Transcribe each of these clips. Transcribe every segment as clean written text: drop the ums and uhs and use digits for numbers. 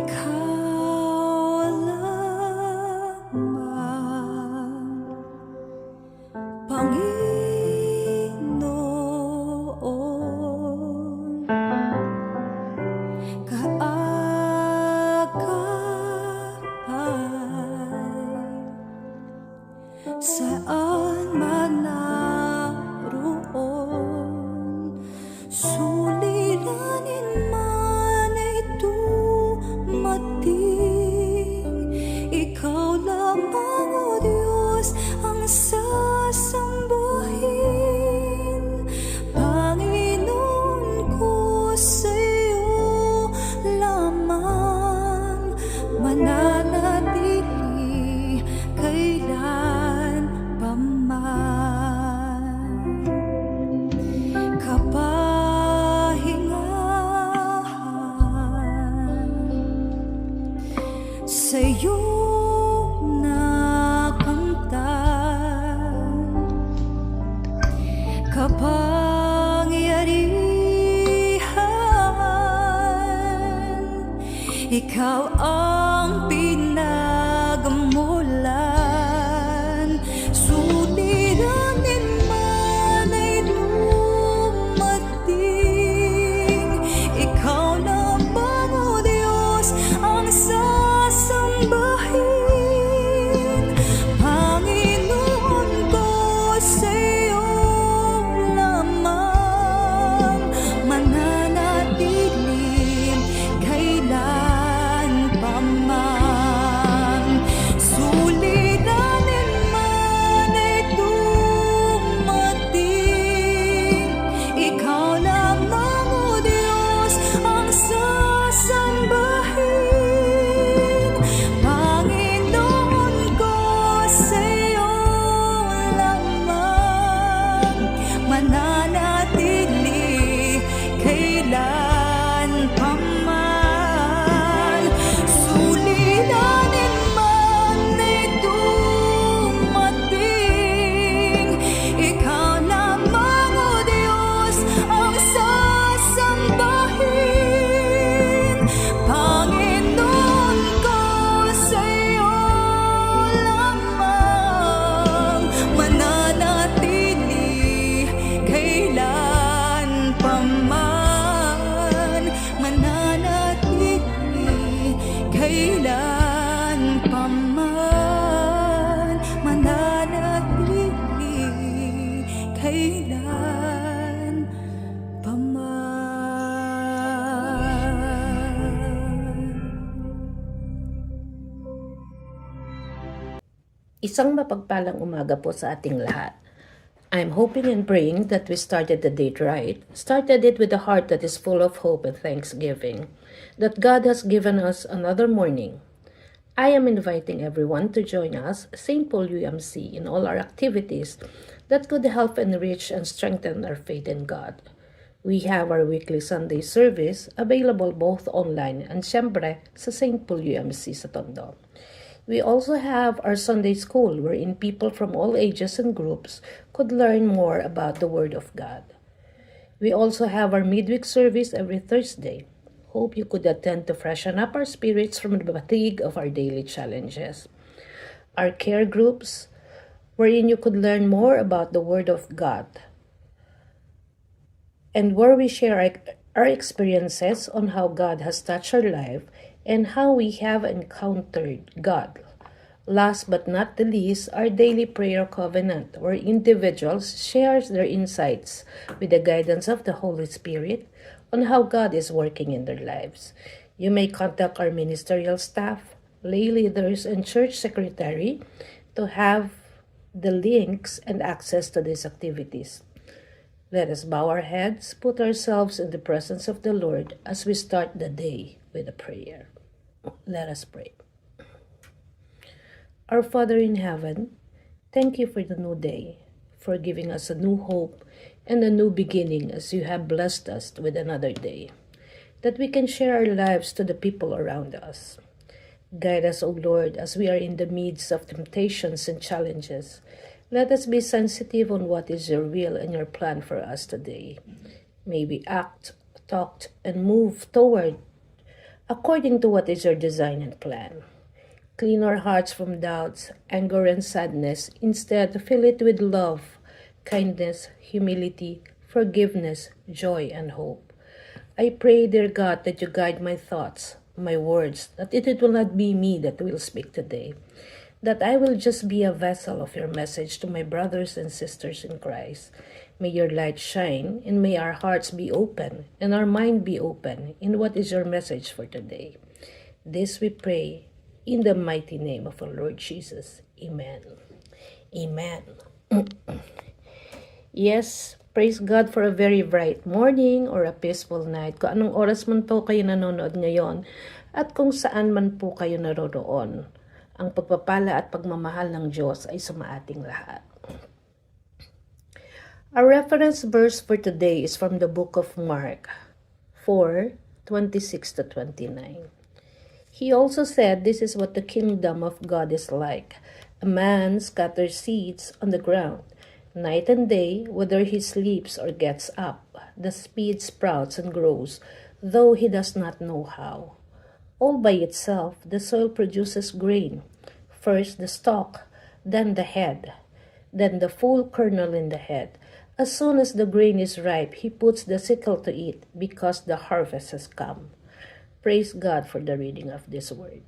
Ikaw lamang, Panginoon, kaagapay, saan man naroon, suliranin man ay dumating, ikaw lamang, O Diyos, ang sasambahin. Panginoon ko, sa iyo lamang mananatili kailan pa man. Kapahingahan sa iyo nakamtan, kapangyarihan, ikaw ang pinagmulan, suliranin man ay dumating, ikaw lamang, O Diyos, ang sasambahin. Panginoon ko, sa iyo lamang mananatili kailan pa man. Suliranin man ay dumating, ikaw lamang, O Diyos, ang sasambahin. Panginoon ko, sa iyo lamang mananatili kailan pa man. Suliranin man ay dumating, ikaw lamang, O Diyos, ang sasambahin. Panginoon ko, sa iyo lamang mananatili kailan pa man. Mananatili kailan pa man. Mananatili kailan pa man. Isang mapagpalang umaga po sa ating lahat. I'm hoping and praying that we started the day right, started it with a heart that is full of hope and thanksgiving, that God has given us another morning. I am inviting everyone to join us, St. Paul UMC, in all our activities that could help enrich and strengthen our faith in God. We have our weekly Sunday service available both online and syempre sa St. Paul UMC sa Tondo. We also have our Sunday school wherein people from all ages and groups could learn more about the Word of God. We also have our midweek service every Thursday. Hope you could attend to freshen up our spirits from the fatigue of our daily challenges. Our care groups wherein you could learn more about the Word of God and where we share our experiences on how God has touched our life and how we have encountered God. Last but not the least, our daily prayer covenant, where individuals share their insights with the guidance of the Holy Spirit on how God is working in their lives. You may contact our ministerial staff, lay leaders, and church secretary to have the links and access to these activities. Let us bow our heads, put ourselves in the presence of the Lord as we start the day with a prayer. Let us pray. Our Father in heaven, thank you for the new day, for giving us a new hope and a new beginning as you have blessed us with another day, that we can share our lives to the people around us. Guide us, O Lord, as we are in the midst of temptations and challenges. Let us be sensitive on what is your will and your plan for us today. May we act, talk, and move toward according to what is your design and plan. Clean our hearts from doubts, anger, and sadness. Instead, fill it with love, kindness, humility, forgiveness, joy, and hope. I pray, dear God, that you guide my thoughts, my words, that it will not be me that will speak today, that I will just be a vessel of your message to my brothers and sisters in Christ. May your light shine, and may our hearts be open, and our mind be open in what is your message for today. This we pray in the mighty name of our Lord Jesus. Amen. Amen. Yes, praise God for a very bright morning or a peaceful night. Kung anong oras man po kayo nanonood ngayon at kung saan man po kayo naroroon, ang pagpapala at pagmamahal ng Diyos ay sumaating lahat. Our reference verse for today is from the book of Mark 4:26-29. He also said, "This is what the kingdom of God is like. A man scatters seeds on the ground. Night and day, whether he sleeps or gets up, the seed sprouts and grows, though he does not know how. All by itself, the soil produces grain. First the stalk, then the head, then the full kernel in the head. As soon as the grain is ripe, he puts the sickle to it, because the harvest has come." Praise God for the reading of this word.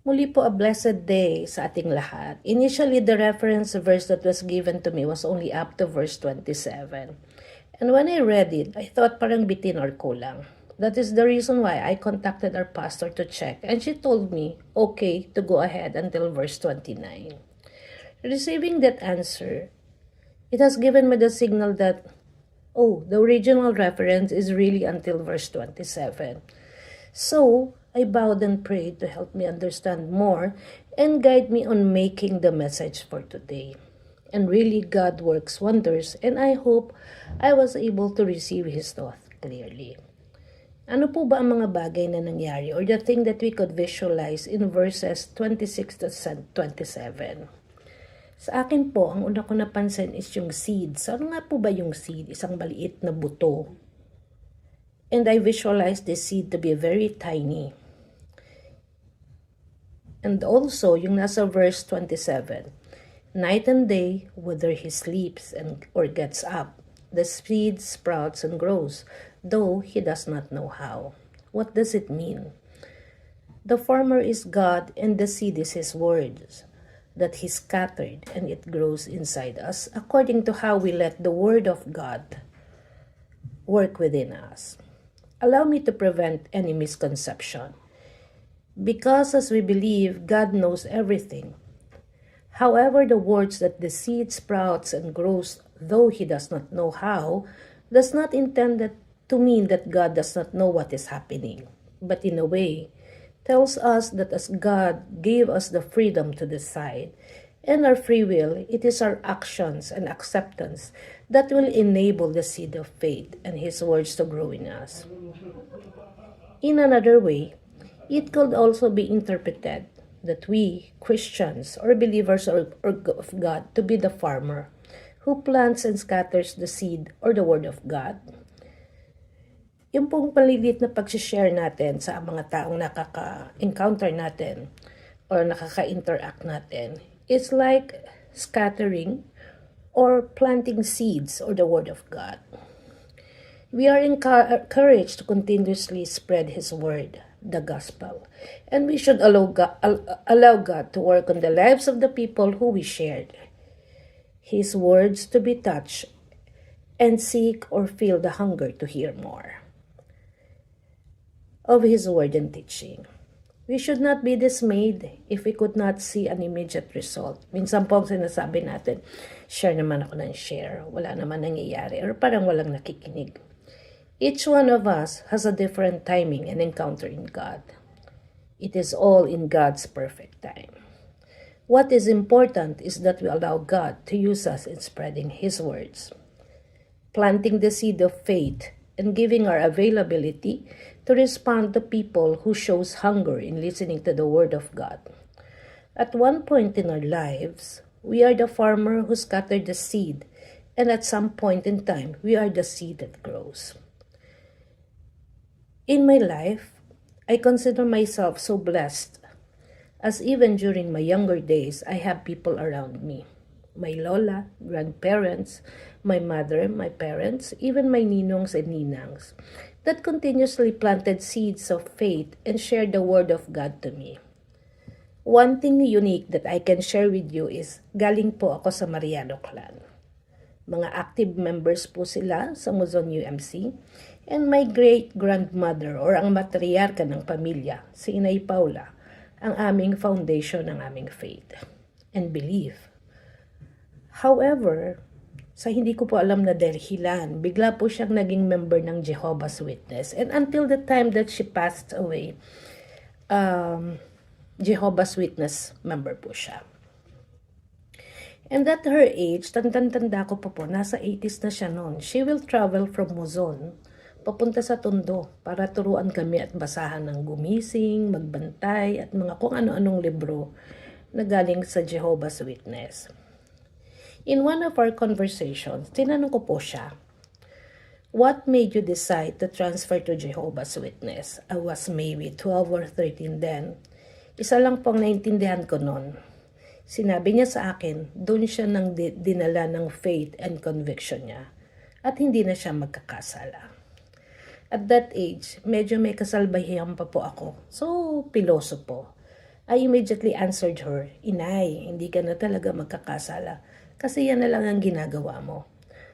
Muli po, a blessed day sa ating lahat. Initially, the reference verse that was given to me was only up to verse 27. And when I read it, I thought parang bitin or kulang. That is the reason why I contacted our pastor to check, and she told me, okay, to go ahead until verse 29. Receiving that answer, it has given me the signal that, the original reference is really until verse 27. So, I bowed and prayed to help me understand more and guide me on making the message for today. And really, God works wonders, and I hope I was able to receive His thought clearly. Ano po ba ang mga bagay na nangyari or the thing that we could visualize in verses 26-27? Sa akin po, ang una ko napansin is yung seed. So, ano nga po ba yung seed? Isang maliit na buto. And I visualized this seed to be very tiny. And also, yung nasa verse 27, night and day, whether he sleeps or gets up, the seed sprouts and grows, though he does not know how. What does it mean? The farmer is God, and the seed is His words that He scattered, and it grows inside us according to how we let the Word of God work within us. Allow me to prevent any misconception. Because as we believe, God knows everything. However, the words that the seed sprouts and grows, though He does not know how, does not intend to mean that God does not know what is happening, but in a way, tells us that as God gave us the freedom to decide, and our free will, it is our actions and acceptance that will enable the seed of faith and His words to grow in us. In another way, it could also be interpreted that we, Christians or believers of God, to be the farmer who plants and scatters the seed or the word of God. Yung pong palilit na pag-share natin sa mga taong nakaka-encounter natin or nakaka-interact natin, it's like scattering or planting seeds or the Word of God. We are encouraged to continuously spread His Word, the Gospel, and we should allow God to work on the lives of the people who we shared. His words to be touched and seek or feel the hunger to hear more of His word and teaching. We should not be dismayed if we could not see an immediate result. Minsan po sinasabi natin, share naman ako ng share, wala naman nangyayari, or parang walang nakikinig. Each one of us has a different timing and encounter in God. It is all in God's perfect time. What is important is that we allow God to use us in spreading His words, planting the seed of faith, and giving our availability to respond to people who shows hunger in listening to the Word of God. At one point in our lives, we are the farmer who scattered the seed, and at some point in time, we are the seed that grows. In my life, I consider myself so blessed, as even during my younger days, I have people around me. My lola, grandparents, my mother, my parents, even my ninongs and ninangs, that continuously planted seeds of faith and shared the word of God to me. One thing unique that I can share with you is galing po ako sa Mariano clan. Mga active members po sila sa Muzon UMC, and my great-grandmother or ang matriarka ng pamilya, si Inay Paula, ang aming foundation ng aming faith and belief. However, sa hindi ko po alam na dahilan, bigla po siyang naging member ng Jehovah's Witness. And until the time that she passed away, Jehovah's Witness member po siya. And at her age, tanda ko po, nasa 80s na siya noon. She will travel from Muzon, papunta sa Tondo, para turuan kami at basahan ng gumising, magbantay, at mga kung ano-anong libro na galing sa Jehovah's Witness. In one of our conversations, tinanong ko po siya, what made you decide to transfer to Jehovah's Witness? I was maybe 12 or 13 then. Isa lang pong naintindihan ko noon. Sinabi niya sa akin, doon siya nang dinala ng faith and conviction niya at hindi na siya magkakasala. At that age, medyo may kasalbahihan pa po ako. So, piloso po. I immediately answered her, Inay, hindi ka na talaga magkakasala kasi yan na lang ang ginagawa mo.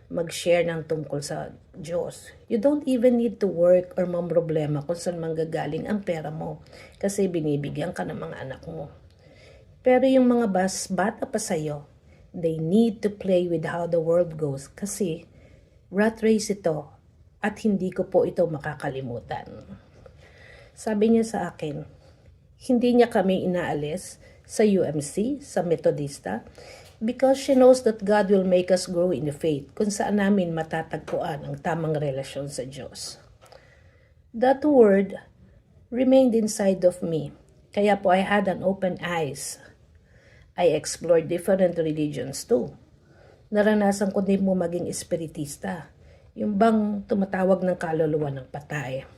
Mag-share ng tungkol sa Diyos. You don't even need to work or mamroblema kung saan manggagaling ang pera mo kasi binibigyan ka ng mga anak mo. Pero yung mga bata pa sa'yo, they need to play with how the world goes kasi rat race ito at hindi ko po ito makakalimutan. Sabi niya sa akin, hindi niya kami inaalis sa UMC, sa Metodista, because she knows that God will make us grow in the faith kung saan namin matatagpuan ang tamang relasyon sa Diyos. That word remained inside of me, kaya po I had an open eyes. I explored different religions too. Naranasan ko din mo maging espiritista, yung bang tumatawag ng kaluluwa ng patay.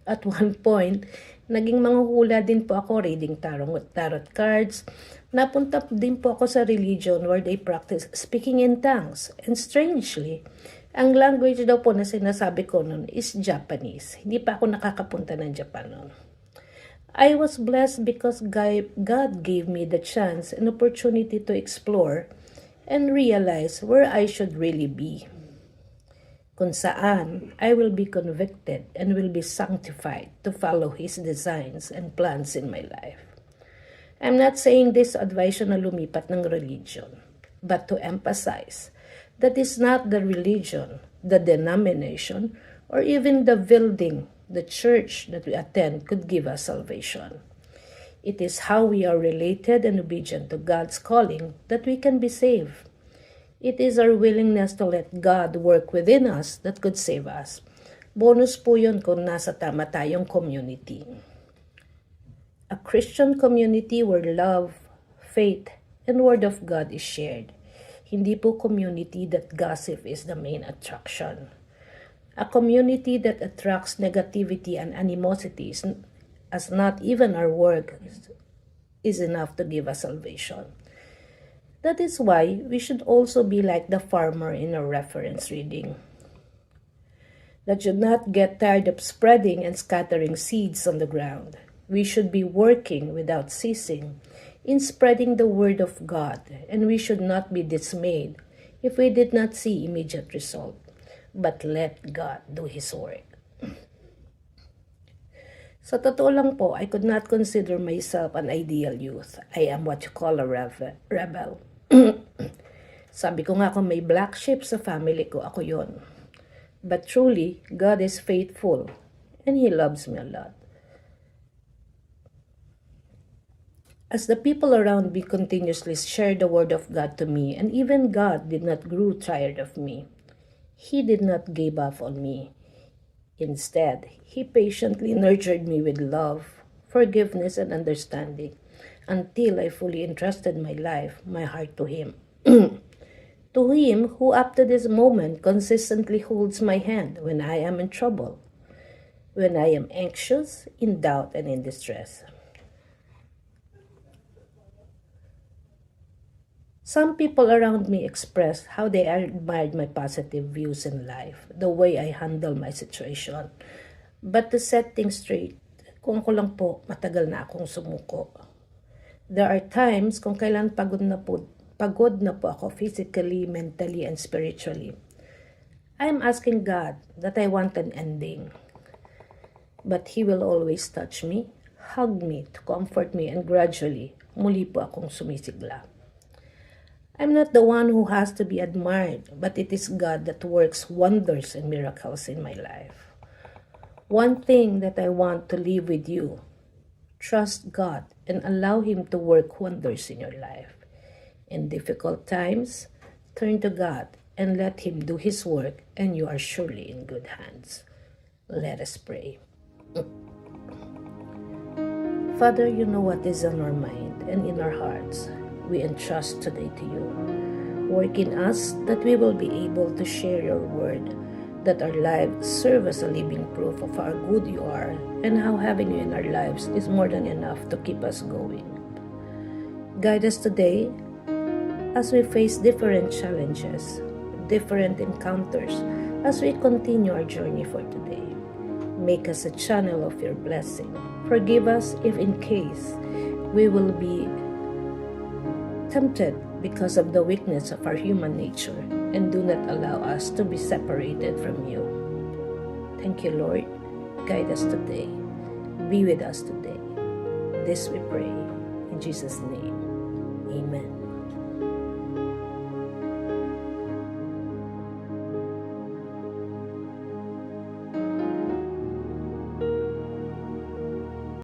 At one point, naging manghuhula din po ako reading tarot cards. Napunta din po ako sa religion where they practice speaking in tongues. And strangely, ang language daw po na sinasabi ko nun is Japanese. Hindi pa ako nakakapunta ng Japan nun. I was blessed because God gave me the chance and opportunity to explore and realize where I should really be. Kung saan I will be convicted and will be sanctified to follow His designs and plans in my life. I'm not saying this advice na lumipat ng religion, but to emphasize that is not the religion, the denomination, or even the building, the church that we attend could give us salvation. It is how we are related and obedient to God's calling that we can be saved. It is our willingness to let God work within us that could save us. Bonus po yun kung nasa tama tayong community. A Christian community where love, faith, and Word of God is shared. Hindi po community that gossip is the main attraction. A community that attracts negativity and animosity as not even our work is enough to give us salvation. That is why we should also be like the farmer in our reference reading. That should not get tired of spreading and scattering seeds on the ground. We should be working without ceasing in spreading the word of God, and we should not be dismayed if we did not see immediate result, but let God do His work. Sa totoo lang po, I could not consider myself an ideal youth. I am what you call a rebel. Sabi ko nga kung may black sheep sa family ko, ako yon. But truly, God is faithful and He loves me a lot. As the people around me continuously shared the word of God to me, and even God did not grow tired of me, He did not give up on me. Instead, He patiently nurtured me with love, forgiveness, and understanding until I fully entrusted my life, my heart to Him. To Him who up to this moment consistently holds my hand when I am in trouble. when I am anxious, in doubt, and in distress. Some people around me expressed how they admired my positive views in life, the way I handle my situation. But to set things straight, kung ako lang po, matagal na akong sumuko. There are times kung kailan pagod na po ako physically, mentally, and spiritually. I'm asking God that I want an ending. But He will always touch me, hug me, to comfort me, and gradually, muli po akong sumisigla. I'm not the one who has to be admired, but it is God that works wonders and miracles in my life. One thing that I want to leave with you: trust God and allow Him to work wonders in your life. In difficult times, turn to God and let Him do His work, and you are surely in good hands. Let us pray. Father, you know what is on our mind and in our hearts. We entrust today to you. Work in us that we will be able to share your word, that our lives serve as a living proof of how good you are and how having you in our lives is more than enough to keep us going. Guide us today as we face different challenges, different encounters, as we continue our journey for today. Make us a channel of your blessing. Forgive us if in case we will be tempted because of the weakness of our human nature, and do not allow us to be separated from you. Thank you, Lord. Guide us today. Be with us today. This we pray in Jesus' name. Amen.